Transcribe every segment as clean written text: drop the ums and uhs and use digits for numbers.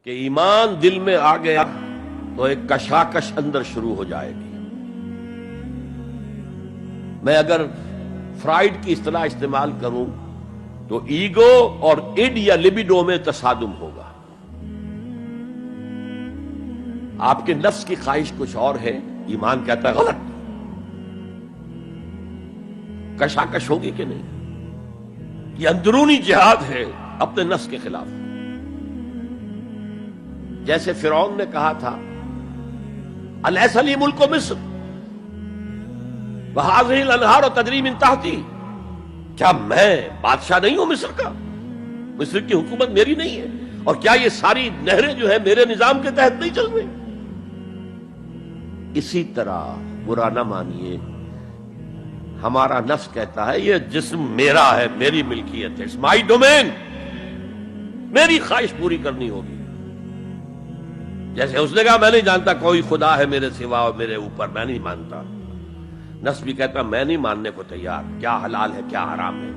کہ ایمان دل میں آ گیا تو ایک کشاکش اندر شروع ہو جائے گی۔ میں اگر فرائیڈ کی اصطلاح استعمال کروں تو ایگو اور اڈ یا لبیڈو میں تصادم ہوگا۔ آپ کے نفس کی خواہش کچھ اور ہے، ایمان کہتا ہے غلط۔ کشاکش ہوگی کہ نہیں؟ یہ اندرونی جہاد ہے اپنے نفس کے خلاف۔ جیسے فرعون نے کہا تھا الیس لی ملک مصر وہذہ الانہار تجری من تحتی، کیا میں بادشاہ نہیں ہوں مصر کا؟ مصر کی حکومت میری نہیں ہے؟ اور کیا یہ ساری نہریں جو ہے میرے نظام کے تحت نہیں چل رہی؟ اسی طرح برا نہ مانیے، ہمارا نفس کہتا ہے یہ جسم میرا ہے، میری ملکیت ہے، اٹس مائی ڈومین، میری خواہش پوری کرنی ہوگی۔ جیسے اس نے کہا میں نہیں جانتا کوئی خدا ہے میرے سوا اور میرے اوپر، میں نہیں مانتا۔ نفس بھی کہتا میں نہیں ماننے کو تیار، کیا حلال ہے کیا حرام ہے،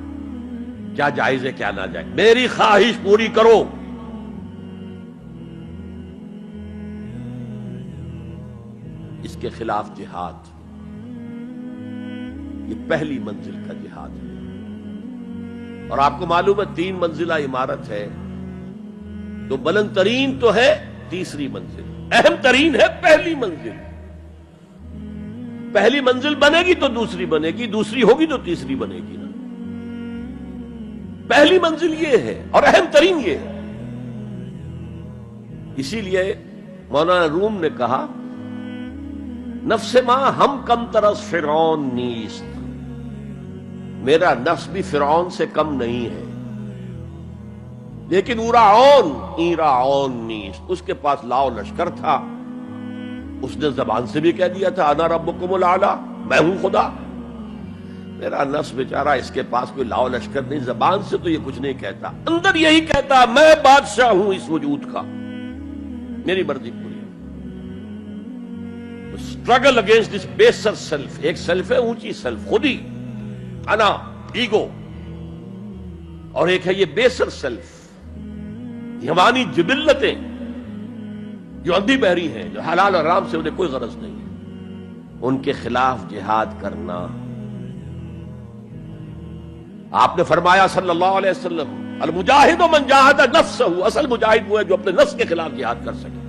کیا جائز ہے کیا ناجائز، میری خواہش پوری کرو۔ اس کے خلاف جہاد، یہ پہلی منزل کا جہاد ہے۔ اور آپ کو معلوم ہے 3 منزلہ عمارت ہے، تو بلند ترین تو ہے تیسری منزل، اہم ترین ہے پہلی منزل۔ پہلی منزل بنے گی تو دوسری بنے گی، دوسری ہوگی تو تیسری بنے گی نا۔ پہلی منزل یہ ہے اور اہم ترین یہ ہے۔ اسی لیے مولانا روم نے کہا نفس ماں ہم کم ترس فرعون نیست، میرا نفس بھی فرعون سے کم نہیں ہے، لیکن ایراعون نیست، اس کے پاس لاؤ لشکر تھا، اس نے زبان سے بھی کہہ دیا تھا انا ربکم الاعلی، میں ہوں خدا۔ میرا نفس بیچارہ اس کے پاس کوئی لاؤ لشکر نہیں، زبان سے تو یہ کچھ نہیں کہتا، اندر یہی کہتا میں بادشاہ ہوں اس وجود کا، میری مرضی پوری۔ اسٹرگل اگینسٹ دس بیسر سیلف، ایک سیلف ہے اونچی سیلف، خودی، انا، ایگو، اور ایک ہے یہ بیسر سیلف، حیوانی جبلتیں جو اندھی بہری ہیں، جو حلال اور حرام سے انہیں کوئی غرض نہیں ہے، ان کے خلاف جہاد کرنا۔ آپ نے فرمایا صلی اللہ علیہ وسلم المجاہد من جاہد نفسہ، اصل مجاہد وہ ہے جو اپنے نفس کے خلاف جہاد کر سکے۔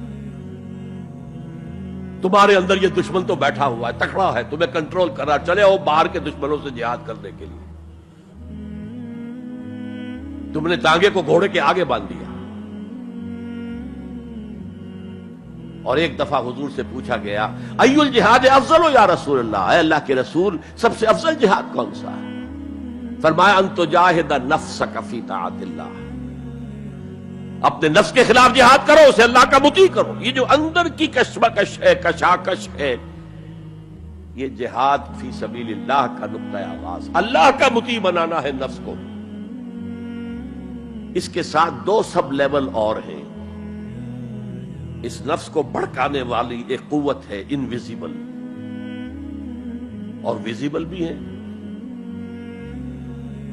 تمہارے اندر یہ دشمن تو بیٹھا ہوا ہے، تکڑا ہے، تمہیں کنٹرول کر رہا، چلے آؤ باہر کے دشمنوں سے جہاد کرنے کے لیے۔ تم نے ٹانگے کو گھوڑے کے آگے باندھ دیا۔ اور ایک دفعہ حضور سے پوچھا گیا ای الجہاد افضل یا رسول اللہ، اے اللہ کے رسول سب سے افضل جہاد کون سا ہے؟ فرمایا ان تجاہد نفسک فی طاعت اللہ، اپنے نفس کے خلاف جہاد کرو، اسے اللہ کا مطیع کرو۔ یہ جو اندر کی کشمکش ہے، کشاکش ہے، یہ جہاد فی سبیل اللہ کا نقطہ آغاز، اللہ کا مطیع بنانا ہے نفس کو۔ اس کے ساتھ 2 سب لیول اور ہیں۔ اس نفس کو بھڑکانے والی ایک قوت ہے انویزیبل، اور ویزیبل بھی ہے۔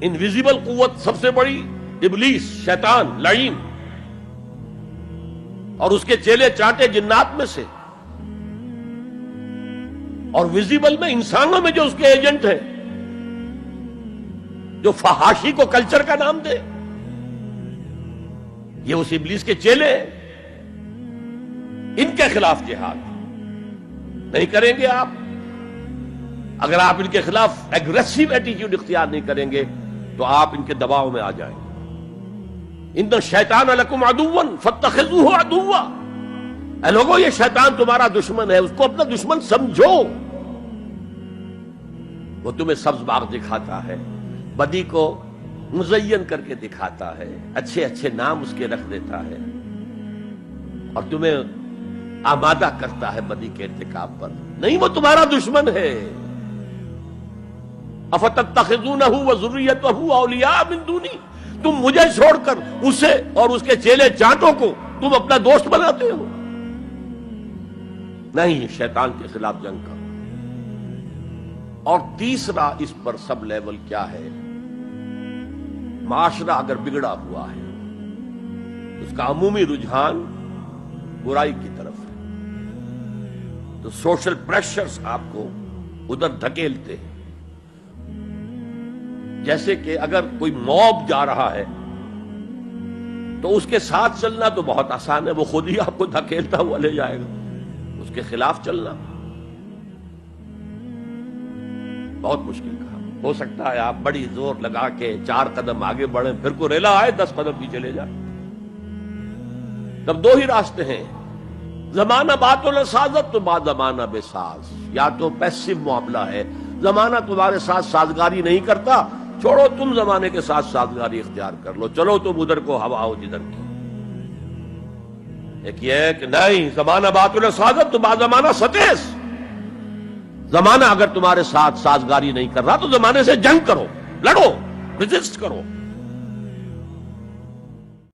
انویزیبل قوت سب سے بڑی ابلیس، شیطان، لعین، اور اس کے چیلے چانٹے جنات میں سے، اور ویزیبل میں انسانوں میں جو اس کے ایجنٹ ہیں، جو فحاشی کو کلچر کا نام دے، یہ اس ابلیس کے چیلے ہیں۔ ان کے خلاف جہاد نہیں کریں گے آپ، اگر آپ ان کے خلاف ایگریسو ایٹیٹیوڈ اختیار نہیں کریں گے تو آپ ان کے دباؤ میں آ جائیں گے۔ ان الشیطان لکم عدو فاتخذوہ عدوا، اے لوگوں یہ شیطان تمہارا دشمن ہے، اس کو اپنا دشمن سمجھو۔ وہ تمہیں سبز باغ دکھاتا ہے، بدی کو مزین کر کے دکھاتا ہے، اچھے اچھے نام اس کے رکھ دیتا ہے، اور تمہیں آمادہ کرتا ہے بدی کے ارتکاب پر۔ نہیں، وہ تمہارا دشمن ہے۔ افتتخذونہ وذریتہ اولیاء من دونی، تم مجھے چھوڑ کر اسے اور اس کے چیلے چانٹوں کو تم اپنا دوست بناتے ہو۔ نہیں، شیطان کے خلاف جنگ کرو۔ اور تیسرا اس پر سب لیول کیا ہے؟ معاشرہ اگر بگڑا ہوا ہے، اس کا عمومی رجحان برائی کی طرف ہے، تو سوشل پریشرز آپ کو ادھر دھکیلتے ہیں. جیسے کہ اگر کوئی موب جا رہا ہے تو اس کے ساتھ چلنا تو بہت آسان ہے، وہ خود ہی آپ کو دھکیلتا ہوا لے جائے گا. اس کے خلاف چلنا بہت مشکل کام. ہو سکتا ہے آپ بڑی زور لگا کے 4 قدم آگے بڑھیں، پھر کو ریلا آئے 10 قدم پیچھے لے جائے. تب 2 ہی راستے ہیں، زمانہ بات و سازت تو بعد زمانہ بے ساز. یا تو پیسو معاملہ ہے، زمانہ تمہارے ساتھ سازگاری نہیں کرتا، چھوڑو تم زمانے کے ساتھ سازگاری اختیار کر لو، چلو تم ادھر کو ہوا ہو جدھر کی. ایک یہ ہے کہ نہیں، زمانہ بات و سازت تو بعد زمانہ ستیس. زمانہ اگر تمہارے ساتھ سازگاری نہیں کر رہا تو زمانے سے جنگ کرو، لڑو، ریزسٹ کرو.